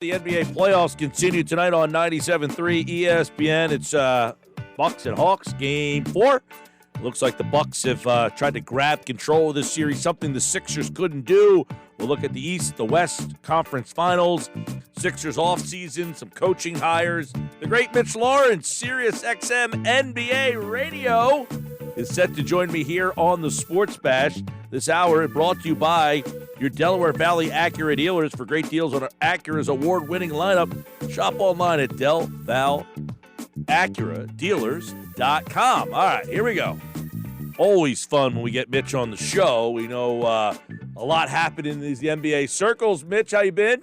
The NBA playoffs continue tonight on 97.3 ESPN. It's Bucks and Hawks, Game 4. Looks like the Bucks have tried to grab control of this series, something the Sixers couldn't do. We'll look at the East, the West Conference Finals, Sixers offseason, some coaching hires. The great Mitch Lawrence, SiriusXM NBA Radio, is set to join me here on the Sports Bash. This hour brought to you by your Delaware Valley Acura dealers. For great deals on Acura's award-winning lineup, shop online at DelValAcuraDealers.com. All right, here we go. Always fun when we get Mitch on the show. We know a lot happened in these NBA circles. Mitch, how you been?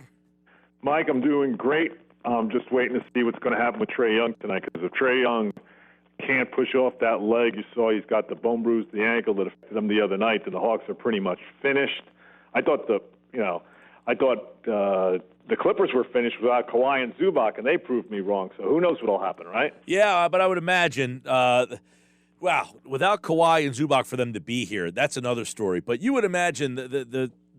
Mike, I'm doing great. I'm just waiting to see what's going to happen with Trae Young tonight, because if Trae Young can't push off that leg, you saw he's got the bone bruise, the ankle that affected him the other night, and the Hawks are pretty much finished. I thought the Clippers were finished without Kawhi and Zubac, and they proved me wrong. So who knows what'll happen, right? Yeah, but I would imagine, without Kawhi and Zubac for them to be here, that's another story. But you would imagine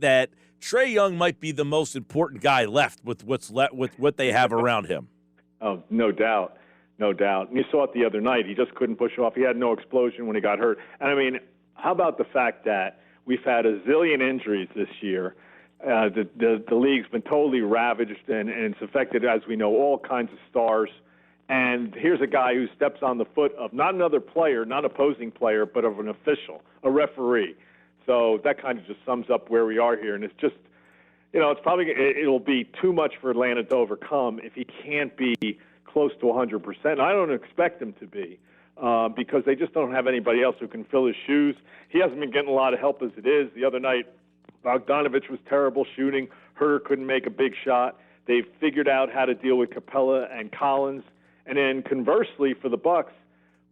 that Trae Young might be the most important guy left with what they have around him. Oh, no doubt. No doubt. And you saw it the other night. He just couldn't push off. He had no explosion when he got hurt. And, I mean, how about the fact that we've had a zillion injuries this year? The league's been totally ravaged, and it's affected, as we know, all kinds of stars. And here's a guy who steps on the foot of not another player, not opposing player, but of an official, a referee. So that kind of just sums up where we are here. And it's just, it'll be too much for Atlanta to overcome if he can't be close to 100%. I don't expect him to be, because they just don't have anybody else who can fill his shoes. He hasn't been getting a lot of help as it is. The other night, Bogdanovich was terrible shooting. Herter couldn't make a big shot. They've figured out how to deal with Capella and Collins. And then conversely, for the Bucks,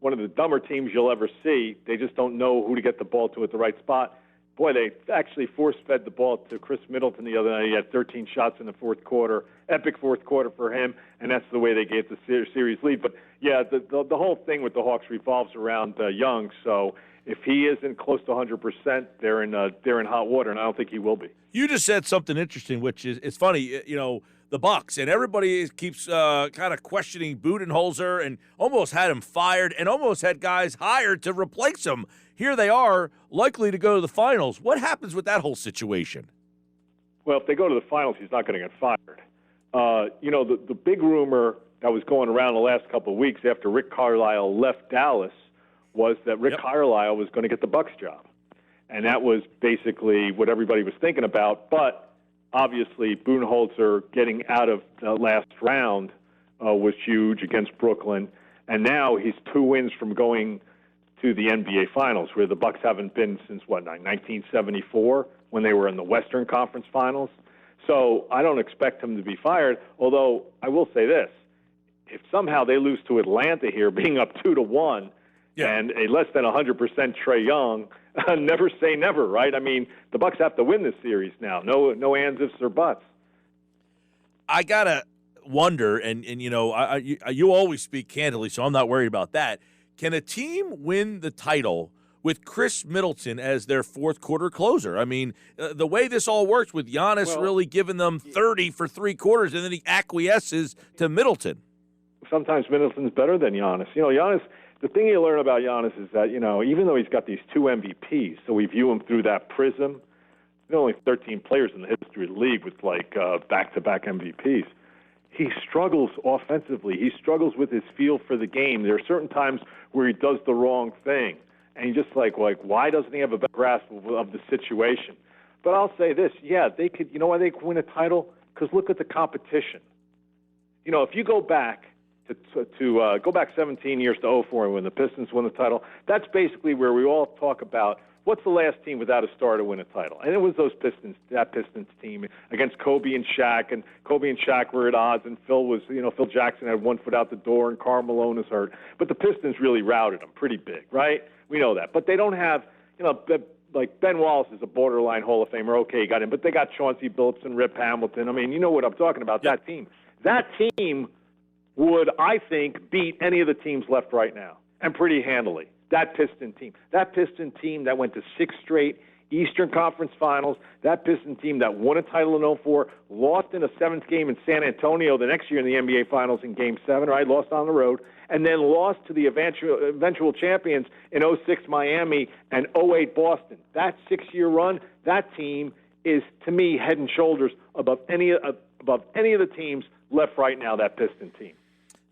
one of the dumber teams you'll ever see, they just don't know who to get the ball to at the right spot. Boy, they actually force-fed the ball to Chris Middleton the other night. He had 13 shots in the fourth quarter, epic fourth quarter for him, and that's the way they gave the series lead. But, yeah, the whole thing with the Hawks revolves around Young. So if he isn't close to 100%, they're in hot water, and I don't think he will be. You just said something interesting, which is it's funny, the Bucks, and everybody keeps kind of questioning Budenholzer and almost had him fired and almost had guys hired to replace him. Here they are, likely to go to the finals. What happens with that whole situation? Well, if they go to the finals, he's not going to get fired. The big rumor that was going around the last couple of weeks after Rick Carlisle left Dallas was that Rick Carlisle was going to get the Bucks job. And that was basically what everybody was thinking about. But obviously, Budenholzer getting out of the last round was huge against Brooklyn. And now he's 2 wins from going to the NBA Finals, where the Bucks haven't been since, 1974, when they were in the Western Conference Finals. So I don't expect him to be fired, although I will say this. If somehow they lose to Atlanta here, being up 2-1, and a less than 100% Trae Young, never say never, right? I mean, the Bucks have to win this series now. No ands, ifs, or buts. I got to wonder, and you always speak candidly, so I'm not worried about that. Can a team win the title with Chris Middleton as their fourth quarter closer? I mean, the way this all works with Giannis really giving them 30 for 3 quarters, and then he acquiesces to Middleton. Sometimes Middleton's better than Giannis. Giannis, the thing you learn about Giannis is that, even though he's got these 2 MVPs, so we view him through that prism, there are only 13 players in the history of the league with, back-to-back MVPs. He struggles offensively. He struggles with his feel for the game. There are certain times where he does the wrong thing, and you're just like, why doesn't he have a better grasp of the situation? But I'll say this, they could. You know why they could win a title? Because look at the competition. If you go back go back 17 years to 2004 when the Pistons won the title, that's basically where we all talk about what's the last team without a star to win a title? And it was that Pistons team against Kobe and Shaq, and Kobe and Shaq were at odds, and Phil Jackson had 1 foot out the door, and Karl Malone is hurt. But the Pistons really routed them pretty big, right? We know that. But they don't have, like Ben Wallace is a borderline Hall of Famer. Okay, he got in. But they got Chauncey Billups and Rip Hamilton. I mean, you know what I'm talking about, that team. That team would, I think, beat any of the teams left right now, and pretty handily. That Piston team that went to 6 straight Eastern Conference Finals. That Pistons team that won a title in 2004, lost in a seventh game in San Antonio the next year in the NBA Finals in Game 7, right? Lost on the road. And then lost to the eventual champions in 2006 Miami and 2008 Boston. That 6-year run, that team is, to me, head and shoulders above any of the teams left right now, that Piston team.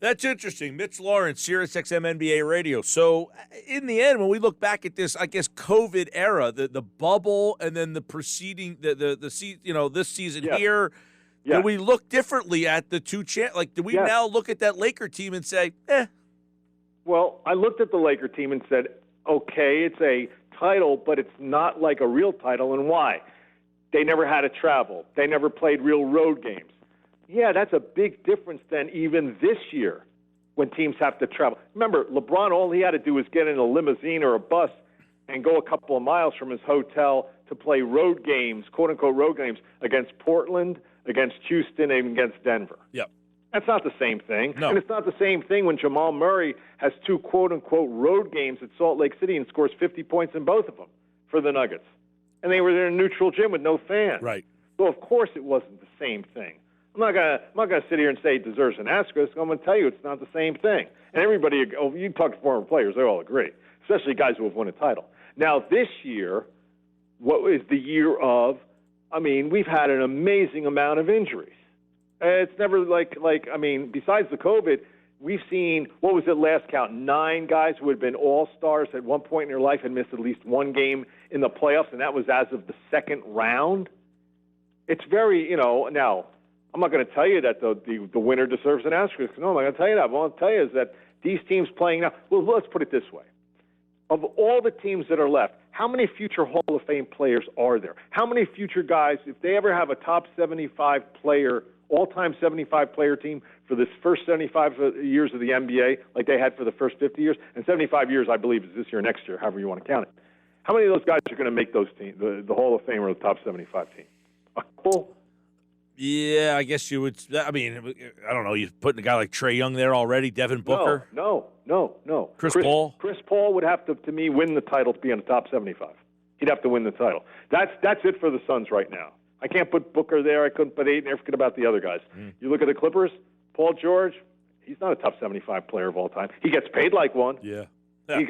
That's interesting. Mitch Lawrence, SiriusXM NBA Radio. So, in the end, when we look back at this, I guess, COVID era, the bubble, and then the preceding, this season here, do we look differently at the two do we now look at that Laker team and say, eh? Well, I looked at the Laker team and said, okay, it's a title, but it's not like a real title. And why? They never had to travel. They never played real road games. Yeah, that's a big difference than even this year when teams have to travel. Remember, LeBron, all he had to do was get in a limousine or a bus and go a couple of miles from his hotel to play road games, quote-unquote road games, against Portland, against Houston, and against Denver. Yep. That's not the same thing. No. And it's not the same thing when Jamal Murray has two quote-unquote road games at Salt Lake City and scores 50 points in both of them for the Nuggets. And they were in a neutral gym with no fans. Right. So, of course, it wasn't the same thing. I'm not gonna sit here and say it deserves an asterisk. I'm going to tell you it's not the same thing. And everybody, you talk to former players, they all agree, especially guys who have won a title. Now, this year, what is the year of, we've had an amazing amount of injuries. It's never besides the COVID, we've seen, what was it last count, 9 guys who had been all-stars at one point in their life and missed at least one game in the playoffs, and that was as of the second round. It's very, now, I'm not going to tell you that the winner deserves an asterisk. No, I'm not going to tell you that. What I'll tell you is that these teams playing now, well, let's put it this way. Of all the teams that are left, how many future Hall of Fame players are there? How many future guys, if they ever have a top 75 player, all-time 75-player team for this first 75 years of the NBA, like they had for the first 50 years, and 75 years, I believe, is this year, next year, however you want to count it. How many of those guys are going to make those teams, the Hall of Fame or the top 75 team? A couple? Yeah, I guess you would. I don't know. You're putting a guy like Trae Young there already, Devin Booker? No. Chris Paul? Chris Paul would have to me, win the title to be in the top 75. He'd have to win the title. That's it for the Suns right now. I can't put Booker there. I couldn't put 8, and forget about the other guys. You look at the Clippers, Paul George, he's not a top 75 player of all time. He gets paid like one. Yeah. He's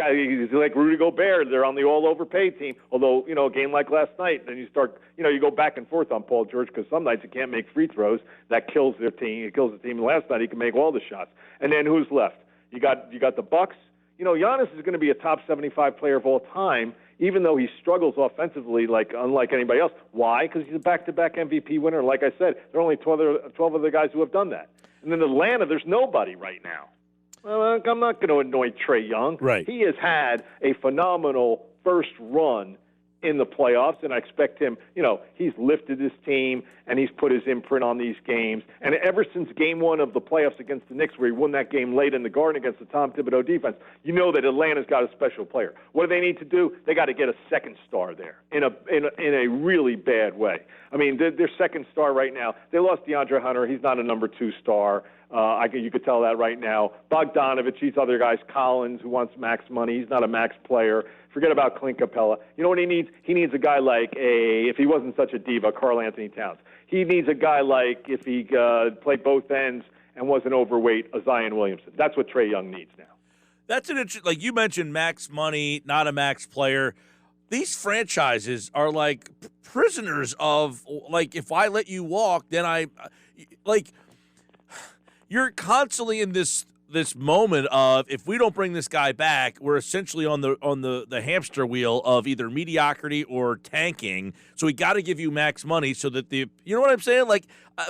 like Rudy Gobert. They're on the all-overpaid team. Although, a game like last night, then you start, you go back and forth on Paul George because some nights he can't make free throws. That kills their team. It kills the team. Last night he can make all the shots. And then who's left? You got the Bucks. Giannis is going to be a top 75 player of all time, even though he struggles offensively unlike anybody else. Why? Because he's a back-to-back MVP winner. Like I said, there are only 12 other guys who have done that. And in Atlanta, there's nobody right now. Well, I'm not going to anoint Trae Young. Right. He has had a phenomenal first run in the playoffs, and I expect him, he's lifted his team, and he's put his imprint on these games. And ever since Game 1 of the playoffs against the Knicks, where he won that game late in the Garden against the Tom Thibodeau defense, that Atlanta's got a special player. What do they need to do? They got to get a second star there in a really bad way. Their second star right now, they lost DeAndre Hunter. He's not a number 2 star. You could tell that right now. Bogdanovich, these other guys, Collins, who wants max money. He's not a max player. Forget about Clint Capella. You know what he needs? He needs a guy like if he wasn't such a diva, Karl Anthony Towns. He needs a guy like, if he played both ends and wasn't overweight, a Zion Williamson. That's what Trae Young needs now. That's an interesting, like you mentioned, max money, not a max player. These franchises are like prisoners of, if I let you walk, then you're constantly in this moment of, if we don't bring this guy back, we're essentially on the hamster wheel of either mediocrity or tanking. So we got to give you max money so that you know what I'm saying?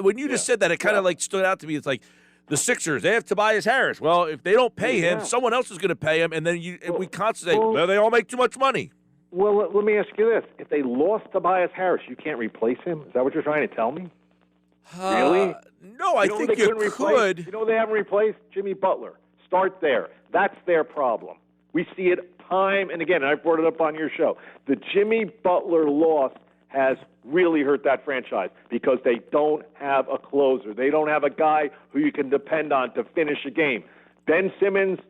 When you just said that, it kind of stood out to me. It's like the Sixers, they have Tobias Harris. Well, if they don't pay him, someone else is going to pay him, and then we constantly say, they all make too much money. Well, let me ask you this: if they lost Tobias Harris, you can't replace him. Is that what you're trying to tell me? Really? No, I think you could. They haven't replaced Jimmy Butler. Start there. That's their problem. We see it time and again, and I brought it up on your show. The Jimmy Butler loss has really hurt that franchise because they don't have a closer. They don't have a guy who you can depend on to finish a game. Ben Simmons,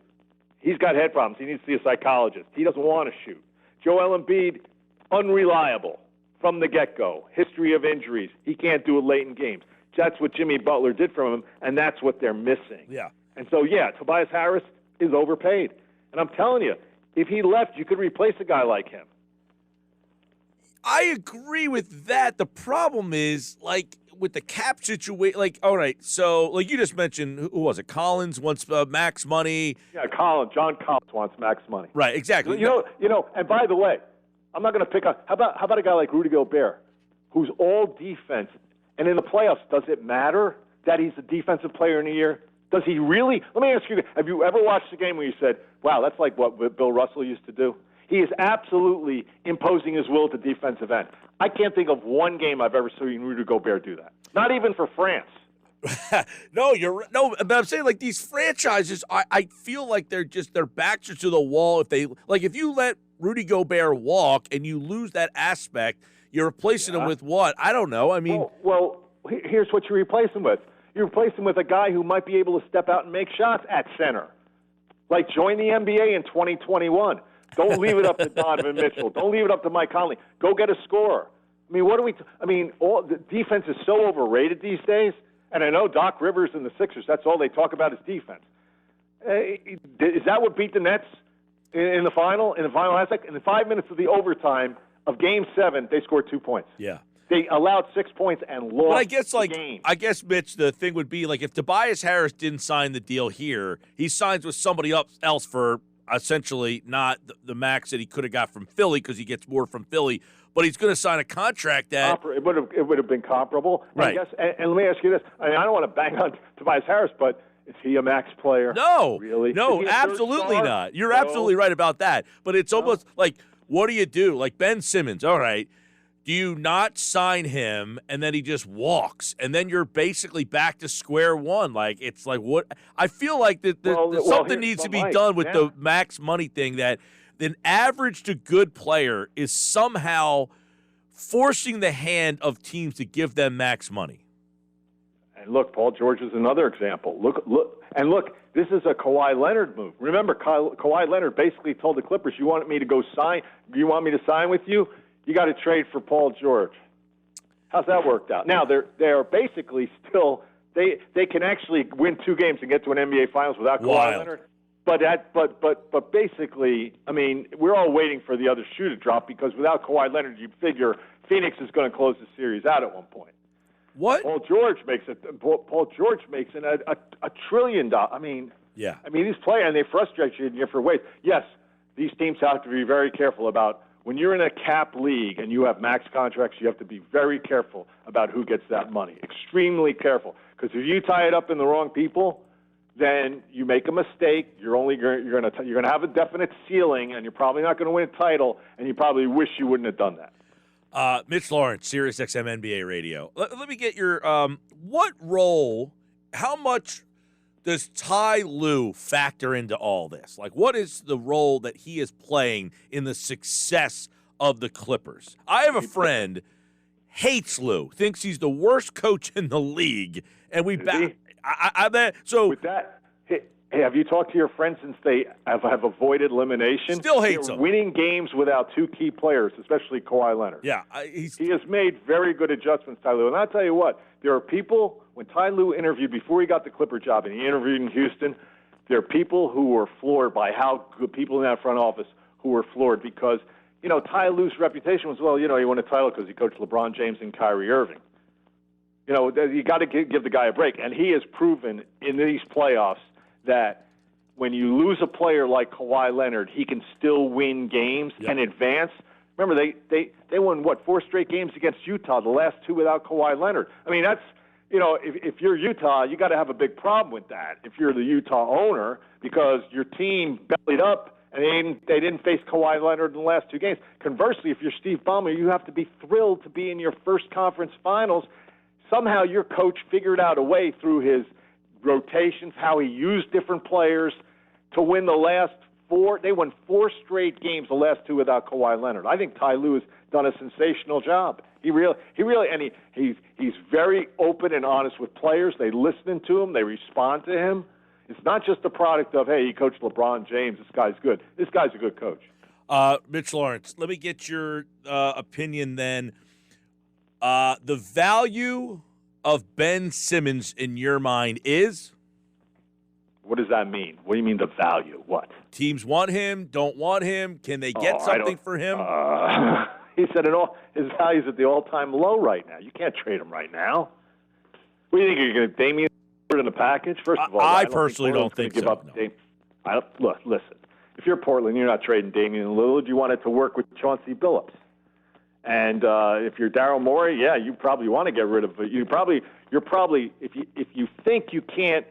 he's got head problems. He needs to see a psychologist. He doesn't want to shoot. Joel Embiid, unreliable from the get-go. History of injuries. He can't do it late in games. That's what Jimmy Butler did from him, and that's what they're missing. Yeah. And so, Tobias Harris is overpaid. And I'm telling you, if he left, you could replace a guy like him. I agree with that. The problem is, like, with the cap situation, like, all right, so, like you just mentioned, who was it? Collins wants max money. Yeah, John Collins wants max money. Right, exactly. You know, and by the way, I'm not going to pick up, how about a guy like Rudy Gobert, who's all defense, and in the playoffs, does it matter that he's the defensive player in the year? Does he really? Let me ask you, have you ever watched a game where you said, wow, that's like what Bill Russell used to do? He is absolutely imposing his will at the defensive end. I can't think of one game I've ever seen Rudy Gobert do that. Not even for France. No, but I'm saying, like, these franchises, I feel like their backs are to the wall. If you let Rudy Gobert walk and you lose that aspect, you're replacing him with what? I don't know. I mean, well, here's what you replace him with. You replace him with a guy who might be able to step out and make shots at center. Like, join the NBA in 2021. Don't leave it up to Donovan Mitchell. Don't leave it up to Mike Conley. Go get a scorer. I mean, all the defense is so overrated these days. And I know Doc Rivers and the Sixers, that's all they talk about is defense. Is that what beat the Nets in the final aspect? In the 5 minutes of the overtime of Game 7, they scored 2 points. Yeah. They allowed 6 points and lost the game. I guess, Mitch, the thing would be, like, if Tobias Harris didn't sign the deal here, he signs with somebody else for essentially not the max that he could have got from Philly because he gets more from Philly, but he's going to sign a contract that it would have been comparable. Right. And let me ask you this. I mean, I don't want to bang on Tobias Harris, but is he a max player? No. Really? No, absolutely not. You're absolutely right about that. But it's almost like, what do you do? Like Ben Simmons, all right, do you not sign him and then he just walks and then you're basically back to square one? Like, it's like, what? I feel like something needs to be done with the max money thing, that an average to good player is somehow forcing the hand of teams to give them max money. And look, Paul George is another example. Look, this is a Kawhi Leonard move. Remember, Kawhi Leonard basically told the Clippers, you want me to sign with you? You got to trade for Paul George. How's that worked out? Now they're basically still they can actually win 2 games and get to an NBA Finals without Kawhi Leonard. But basically, I mean, we're all waiting for the other shoe to drop, because without Kawhi Leonard, you figure Phoenix is going to close the series out at one point. What? Paul George makes it $1 trillion. I mean, yeah. I mean, these players, and they frustrate you in different ways. Yes, these teams have to be very careful about. When you're in a cap league and you have max contracts, you have to be very careful about who gets that money. Extremely careful, because if you tie it up in the wrong people, then you make a mistake. You're going to have a definite ceiling, and you're probably not going to win a title, and you probably wish you wouldn't have done that. Mitch Lawrence, SiriusXM NBA Radio. Let me get your what role? How much does Ty Lue factor into all this? Like, what is the role that he is playing in the success of the Clippers? I have a friend, hates Lue, thinks he's the worst coach in the league, and we so with that. Hey, have you talked to your friends since they have avoided elimination? Still hates They're them. Winning games without 2 key players, especially Kawhi Leonard. Yeah, he has made very good adjustments, Ty Lue. And I'll tell you what, there are people, when Ty Lue interviewed before he got the Clipper job, and he interviewed in Houston, there are people who were floored by how good people in that front office who were floored, because, Ty Lue's reputation was, he won a title because he coached LeBron James and Kyrie Irving. You got to give the guy a break. And he has proven in these playoffs that when you lose a player like Kawhi Leonard, he can still win games and advance. Remember, they won, 4 straight games against Utah, the last 2 without Kawhi Leonard. I mean, that's, if you're Utah, you got to have a big problem with that if you're the Utah owner, because your team bellied up and they didn't face Kawhi Leonard in the last 2 games. Conversely, if you're Steve Ballmer, you have to be thrilled to be in your first conference finals. Somehow your coach figured out a way through his rotations, how he used different players to win the last 4. They won 4 straight games, the last 2 without Kawhi Leonard. I think Ty Lue has done a sensational job. He really, and he's very open and honest with players. They listen to him. They respond to him. It's not just a product of, hey, he coached LeBron James. This guy's good. This guy's a good coach. Mitch Lawrence, let me get your opinion then. The value of Ben Simmons in your mind is? What does that mean? What do you mean the value? What? Teams want him, don't want him. Can they get something for him? He said his value's at the all-time low right now. You can't trade him right now. What do you think? You're going to Damian in the package? First of all, I personally don't think give so. Up look, listen. If you're Portland, you're not trading Damian Lillard. You want it to work with Chauncey Billups. And if you're Daryl Morey, yeah, you probably want to get rid of it. You're probably if you think you can't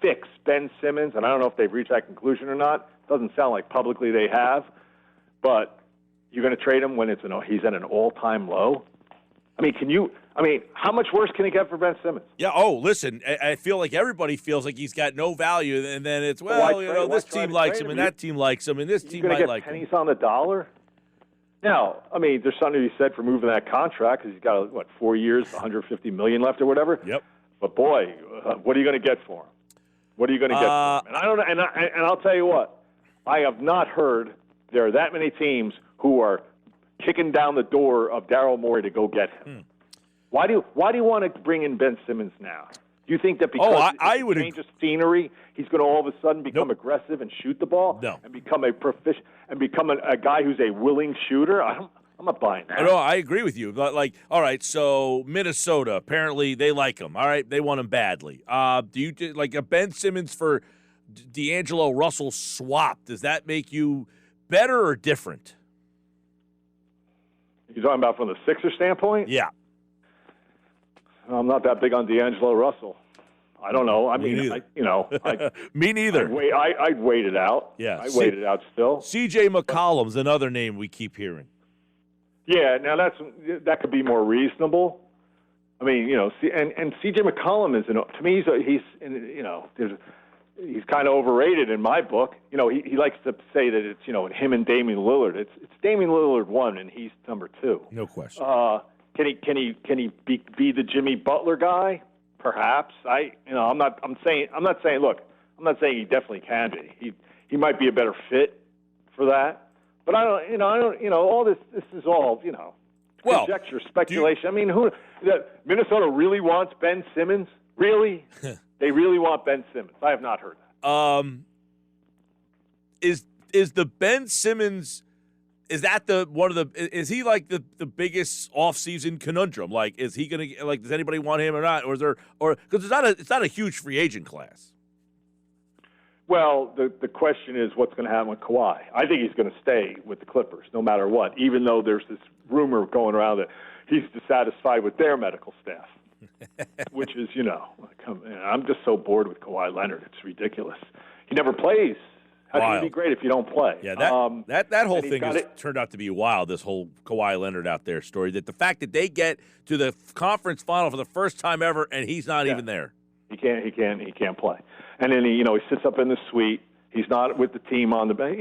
fix Ben Simmons, and I don't know if they've reached that conclusion or not. Doesn't sound like publicly they have, but you're going to trade him when he's at an all-time low. How much worse can it get for Ben Simmons? Yeah. Oh, listen, I feel like everybody feels like he's got no value, and then it's this team likes him, and that team likes him, and this team might like him. Pennies on the dollar. Now, there's something to be said for moving that contract because he's got 4 years, $150 million left or whatever. Yep. But boy, what are you going to get for him? What are you going to get for him? And I don't know. And I'll tell you what, I have not heard there are that many teams who are kicking down the door of Daryl Morey to go get him. Why do you want to bring in Ben Simmons now? Do you think that because I would change of scenery, he's going to all of a sudden become aggressive and shoot the ball? No. And become a proficient and become a guy who's a willing shooter? I'm not buying that. No, I agree with you. But all right, so Minnesota, apparently they like him. All right, they want him badly. Do you like a Ben Simmons for D'Angelo Russell swap? Does that make you better or different? You're talking about from the Sixers standpoint? Yeah. I'm not that big on D'Angelo Russell. I don't know. Me neither. I'd wait it out. Yeah. I'd wait it out still. C.J. McCollum's another name we keep hearing. Yeah, now that could be more reasonable. And C.J. McCollum is, to me, he's kind of overrated in my book. He likes to say that it's, him and Damian Lillard. It's Damian Lillard 1 and he's number 2. No question. Can he be the Jimmy Butler guy? Perhaps. I'm not saying he definitely can be. He might be a better fit for that. But all this is all, conjecture, speculation. Minnesota really wants Ben Simmons? Really? They really want Ben Simmons. I have not heard that. Is the Ben Simmons, is he like the biggest offseason conundrum? Like, is he going to, does anybody want him or not? Because it's not a huge free agent class. Well, the question is what's going to happen with Kawhi. I think he's going to stay with the Clippers no matter what, even though there's this rumor going around that he's dissatisfied with their medical staff, which is, I'm just so bored with Kawhi Leonard. It's ridiculous. He never plays. How can he be great if you don't play? Yeah, that whole thing has turned out to be wild, this whole Kawhi Leonard out there story, that the fact that they get to the conference final for the first time ever and he's not even there. He can't play. And then he sits up in the suite. He's not with the team on the bench.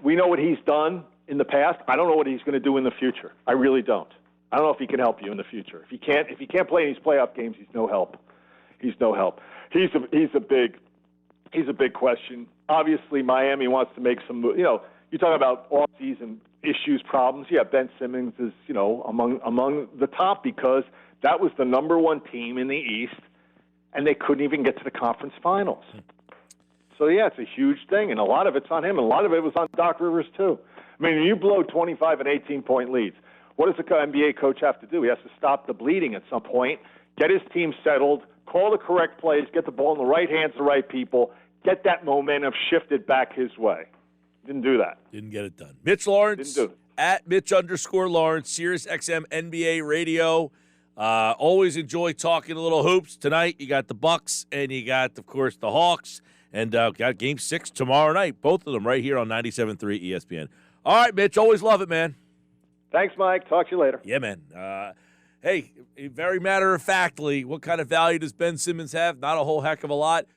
We know what he's done in the past. I don't know what he's going to do in the future. I really don't. I don't know if he can help you in the future. If he can't play in these playoff games, he's no help. He's a big question. Obviously, Miami wants to make some. You talk about off-season issues, problems. Yeah, Ben Simmons is among the top because that was the number one team in the East, and they couldn't even get to the conference finals. So, yeah, it's a huge thing, and a lot of it's on him, and a lot of it was on Doc Rivers, too. You blow 25 and 18-point leads. What does the NBA coach have to do? He has to stop the bleeding at some point, get his team settled, call the correct plays, get the ball in the right hands of the right people, get that momentum shifted back his way. Didn't do that. Didn't get it done. Mitch Lawrence, at Mitch_Lawrence, SiriusXM NBA Radio. Always enjoy talking a little hoops. Tonight you got the Bucks and you got, of course, the Hawks. And got Game 6 tomorrow night. Both of them right here on 97.3 ESPN. All right, Mitch. Always love it, man. Thanks, Mike. Talk to you later. Yeah, man. Hey, very matter-of-factly, what kind of value does Ben Simmons have? Not a whole heck of a lot.